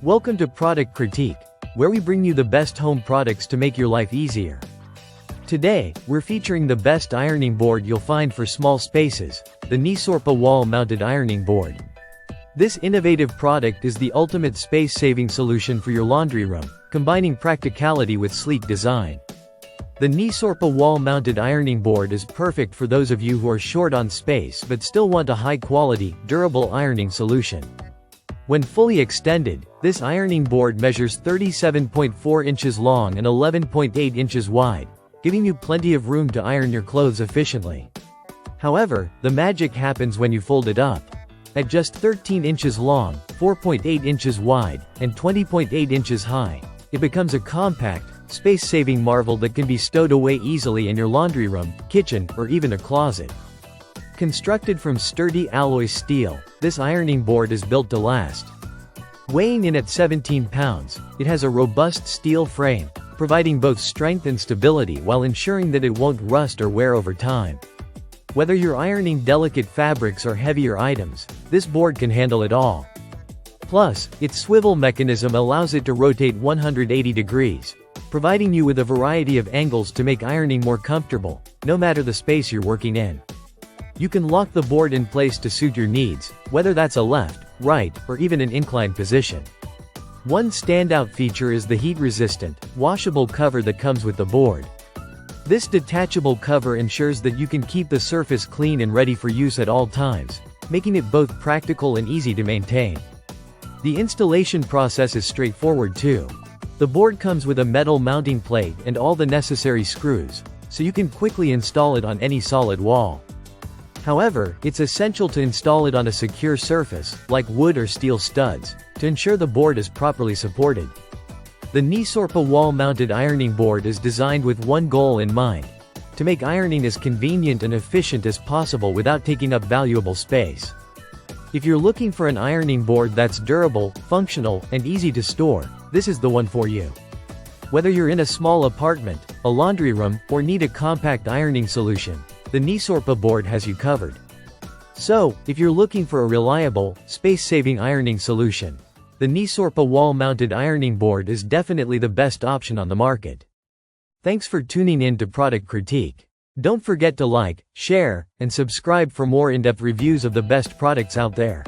Welcome to Product Critique, where we bring you the best home products to make your life easier. Today, we're featuring the best ironing board you'll find for small spaces, the Nisorpa wall-mounted ironing board. This innovative product is the ultimate space-saving solution for your laundry room, combining practicality with sleek design. The Nisorpa wall-mounted ironing board is perfect for those of you who are short on space but still want a high-quality, durable ironing solution. When fully extended, this ironing board measures 37.4 inches long and 11.8 inches wide, giving you plenty of room to iron your clothes efficiently. However, the magic happens when you fold it up. At just 13 inches long, 4.8 inches wide, and 20.8 inches high, it becomes a compact, space-saving marvel that can be stowed away easily in your laundry room, kitchen, or even a closet. Constructed from sturdy alloy steel, this ironing board is built to last. Weighing in at 17 pounds, it has a robust steel frame, providing both strength and stability while ensuring that it won't rust or wear over time. Whether you're ironing delicate fabrics or heavier items, this board can handle it all. Plus, its swivel mechanism allows it to rotate 180 degrees, providing you with a variety of angles to make ironing more comfortable, no matter the space you're working in. You can lock the board in place to suit your needs, whether that's a left, right, or even an inclined position. One standout feature is the heat-resistant, washable cover that comes with the board. This detachable cover ensures that you can keep the surface clean and ready for use at all times, making it both practical and easy to maintain. The installation process is straightforward too. The board comes with a metal mounting plate and all the necessary screws, so you can quickly install it on any solid wall. However, it's essential to install it on a secure surface, like wood or steel studs, to ensure the board is properly supported. The Nisorpa wall-mounted ironing board is designed with one goal in mind: to make ironing as convenient and efficient as possible without taking up valuable space. If you're looking for an ironing board that's durable, functional, and easy to store, this is the one for you. Whether you're in a small apartment, a laundry room, or need a compact ironing solution, the Nisorpa board has you covered. So, if you're looking for a reliable, space-saving ironing solution, the Nisorpa wall-mounted ironing board is definitely the best option on the market. Thanks for tuning in to Product Critique. Don't forget to like, share, and subscribe for more in-depth reviews of the best products out there.